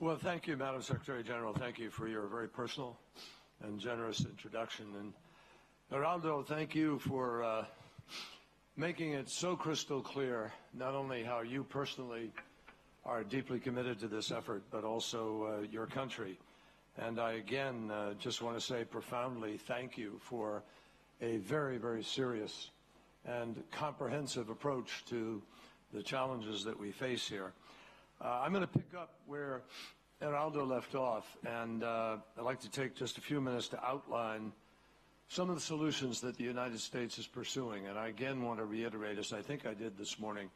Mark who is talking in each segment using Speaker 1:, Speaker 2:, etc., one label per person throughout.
Speaker 1: Well, thank you, Madam Secretary General. Thank you for your very personal and generous introduction. And Geraldo, thank you for making it so crystal clear not only how you personally are deeply committed to this effort, but also your country. And I again just want to say profoundly thank you for a very, very serious and comprehensive approach to the challenges that we face here. I'm going to pick up where Geraldo left off, and I'd like to take just a few minutes to outline some of the solutions that the United States is pursuing. And I again want to reiterate, as I think I did this morning,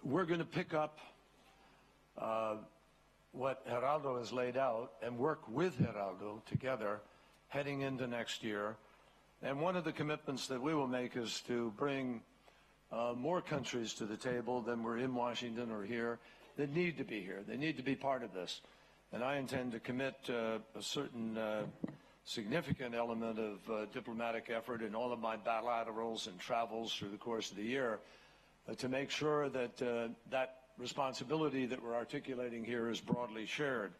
Speaker 1: we're going to pick up what Geraldo has laid out and work with Geraldo together heading into next year. And one of the commitments that we will make is to bring more countries to the table than were in Washington or here that need to be here. They need to be part of this. And I intend to commit a certain significant element of diplomatic effort in all of my bilaterals and travels through the course of the year to make sure that that responsibility that we're articulating here is broadly shared.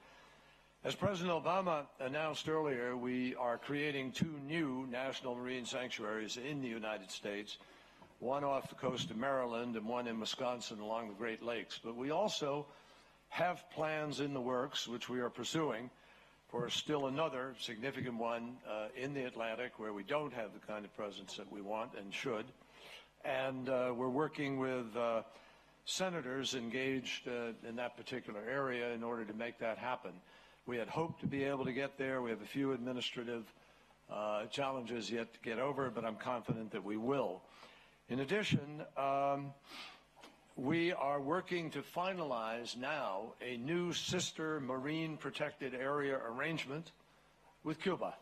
Speaker 1: As President Obama announced earlier, we are creating 2 new national marine sanctuaries in the United States, one off the coast of Maryland and one in Wisconsin along the Great Lakes. But we also have plans in the works, which we are pursuing, for still another significant one in the Atlantic, where we don't have the kind of presence that we want and should. And we're working with senators engaged in that particular area in order to make that happen. We had hoped to be able to get there. We have a few administrative challenges yet to get over, but I'm confident that we will. In addition, we are working to finalize now a new sister marine protected area arrangement with Cuba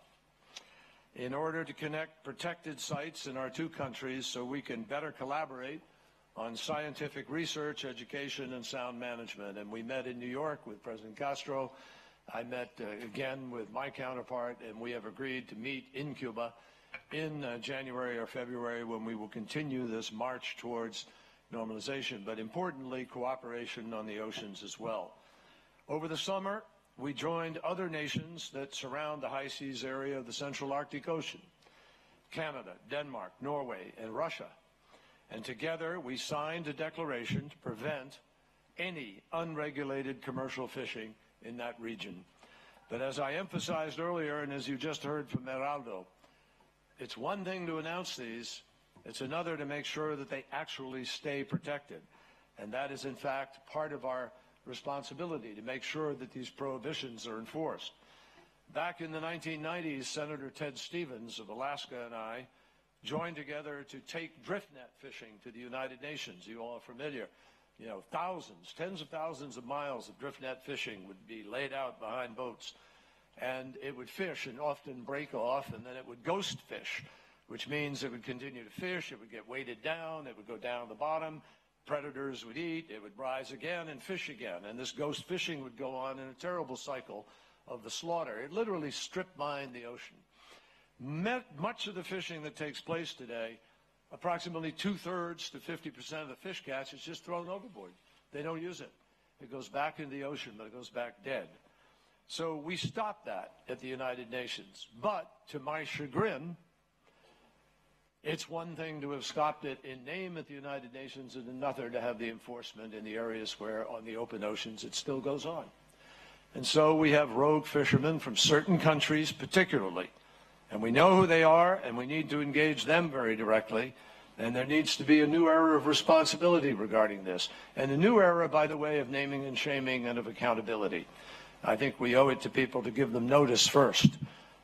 Speaker 1: in order to connect protected sites in our 2 countries so we can better collaborate on scientific research, education, and sound management. And we met in New York with President Castro. I met again with my counterpart, and we have agreed to meet in Cuba in January or February, when we will continue this march towards normalization, but importantly, cooperation on the oceans as well. Over the summer, we joined other nations that surround the high seas area of the Central Arctic Ocean: Canada, Denmark, Norway, and Russia. And together, we signed a declaration to prevent any unregulated commercial fishing in that region. But as I emphasized earlier, and as you just heard from Geraldo, it's one thing to announce these, it's another to make sure that they actually stay protected. And that is, in fact, part of our responsibility, to make sure that these prohibitions are enforced. Back in the 1990s, Senator Ted Stevens of Alaska and I joined together to take drift net fishing to the United Nations. You all are familiar. You know, thousands, tens of thousands of miles of drift net fishing would be laid out behind boats. And it would fish and often break off, and then it would ghost fish, which means it would continue to fish, it would get weighted down, it would go down the bottom, predators would eat, it would rise again and fish again. And this ghost fishing would go on in a terrible cycle of the slaughter. It literally strip mined the ocean. Much of the fishing that takes place today, approximately 2/3 to 50% of the fish catch is just thrown overboard. They don't use it. It goes back into the ocean, but it goes back dead. So we stopped that at the United Nations. But to my chagrin, it's one thing to have stopped it in name at the United Nations and another to have the enforcement in the areas where on the open oceans it still goes on. And so we have rogue fishermen from certain countries particularly, and we know who they are, and we need to engage them very directly. And there needs to be a new era of responsibility regarding this, and a new era, by the way, of naming and shaming and of accountability. I think we owe it to people to give them notice first,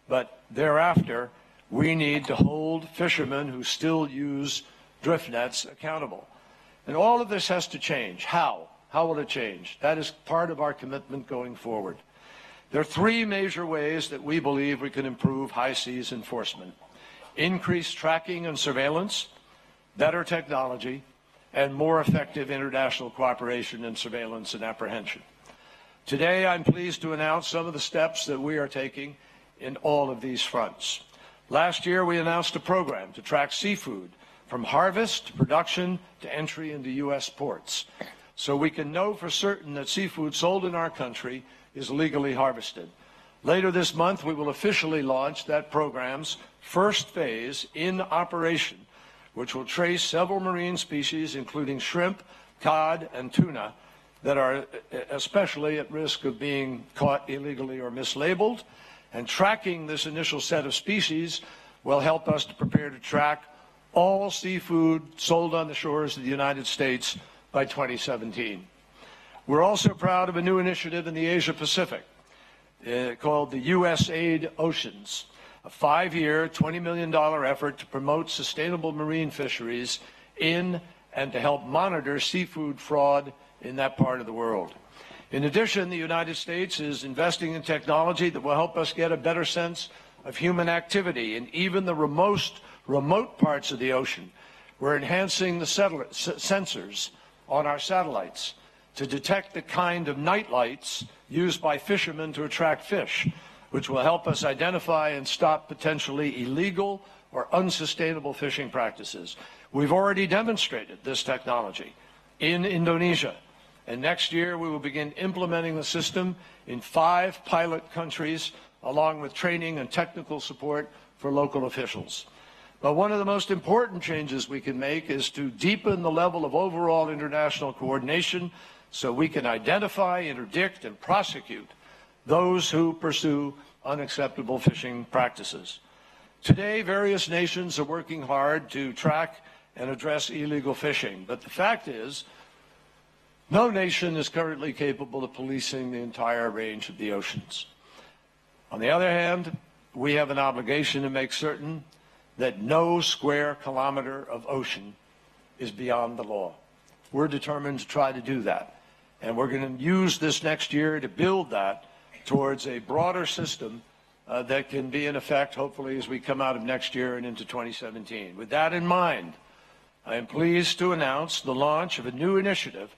Speaker 1: but thereafter, we need to hold fishermen who still use drift nets accountable. And all of this has to change. How? How will it change? That is part of our commitment going forward. There are 3 major ways that we believe we can improve high seas enforcement: increased tracking and surveillance, better technology, and more effective international cooperation in surveillance and apprehension. Today, I'm pleased to announce some of the steps that we are taking in all of these fronts. Last year, we announced a program to track seafood from harvest to production to entry into U.S. ports. so we can know for certain that seafood sold in our country is legally harvested. Later this month, we will officially launch that program's first phase in operation, which will trace several marine species, including shrimp, cod, and tuna, that are especially at risk of being caught illegally or mislabeled. And tracking this initial set of species will help us to prepare to track all seafood sold on the shores of the United States by 2017. We're also proud of a new initiative in the Asia Pacific called the USAID Oceans, a 5-year, $20 million effort to promote sustainable marine fisheries in and to help monitor seafood fraud in that part of the world. In addition, the United States is investing in technology that will help us get a better sense of human activity in even the most remote parts of the ocean. We're enhancing the sensors on our satellites to detect the kind of night lights used by fishermen to attract fish, which will help us identify and stop potentially illegal or unsustainable fishing practices. We've already demonstrated this technology in Indonesia, and next year we will begin implementing the system in 5 pilot countries, along with training and technical support for local officials. But one of the most important changes we can make is to deepen the level of overall international coordination so we can identify, interdict, and prosecute those who pursue unacceptable fishing practices. Today, various nations are working hard to track and address illegal fishing, but the fact is, no nation is currently capable of policing the entire range of the oceans. On the other hand, we have an obligation to make certain that no square kilometer of ocean is beyond the law. We're determined to try to do that, and we're going to use this next year to build that towards a broader system that can be in effect, hopefully, as we come out of next year and into 2017. With that in mind, I am pleased to announce the launch of a new initiative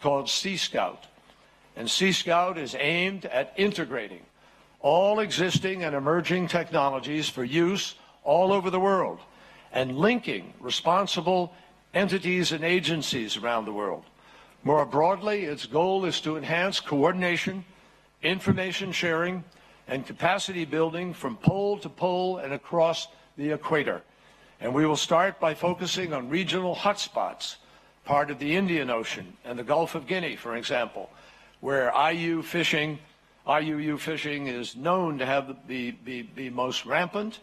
Speaker 1: called Sea Scout. And Sea Scout is aimed at integrating all existing and emerging technologies for use all over the world and linking responsible entities and agencies around the world. More broadly, its goal is to enhance coordination, information sharing, and capacity building from pole to pole and across the equator. And we will start by focusing on regional hotspots, part of the Indian Ocean and the Gulf of Guinea, for example, where IUU fishing is known to have be most rampant,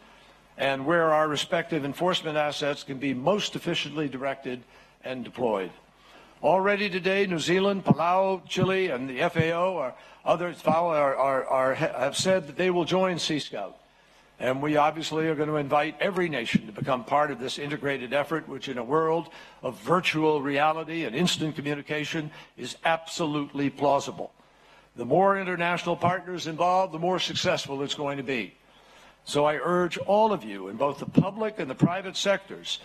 Speaker 1: and where our respective enforcement assets can be most efficiently directed and deployed. Already today, New Zealand, Palau, Chile, and the FAO or others have said that they will join Sea Scout. And we obviously are going to invite every nation to become part of this integrated effort, which in a world of virtual reality and instant communication is absolutely plausible. The more international partners involved, the more successful it's going to be. So I urge all of you in both the public and the private sectors,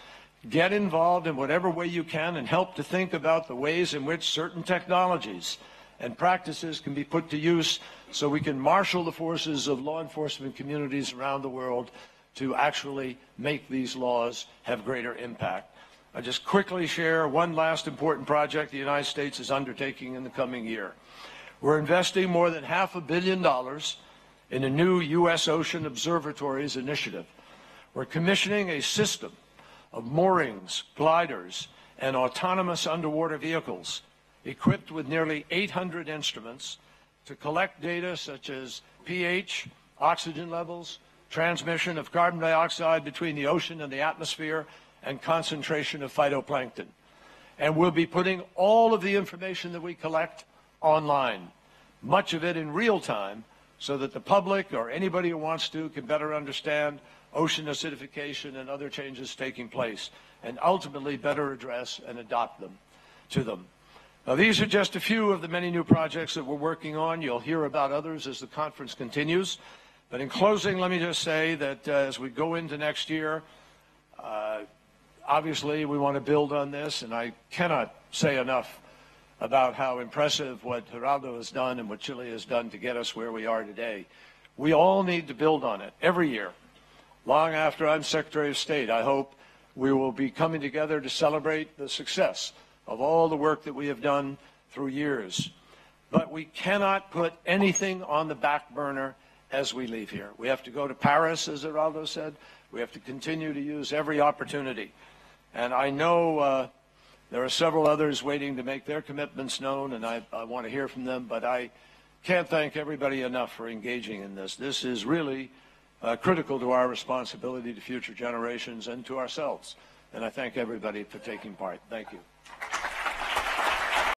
Speaker 1: get involved in whatever way you can and help to think about the ways in which certain technologies and practices can be put to use so we can marshal the forces of law enforcement communities around the world to actually make these laws have greater impact. I'll just quickly share one last important project the United States is undertaking in the coming year. We're investing more than $500 million in a new U.S. Ocean Observatories initiative. We're commissioning a system of moorings, gliders, and autonomous underwater vehicles equipped with nearly 800 instruments to collect data such as pH, oxygen levels, transmission of carbon dioxide between the ocean and the atmosphere, and concentration of phytoplankton. And we'll be putting all of the information that we collect online, much of it in real time, so that the public or anybody who wants to can better understand ocean acidification and other changes taking place, and ultimately better address and adapt to them. Now, these are just a few of the many new projects that we're working on. You'll hear about others as the conference continues. But in closing, let me just say that as we go into next year, obviously we want to build on this, and I cannot say enough about how impressive what Geraldo has done and what Chile has done to get us where we are today. We all need to build on it every year. Long after I'm Secretary of State, I hope we will be coming together to celebrate the success of all the work that we have done through years. But we cannot put anything on the back burner as we leave here. We have to go to Paris, as Geraldo said. We have to continue to use every opportunity. And I know there are several others waiting to make their commitments known, and I want to hear from them, but I can't thank everybody enough for engaging in this. This is really critical to our responsibility to future generations and to ourselves. And I thank everybody for taking part. Thank you.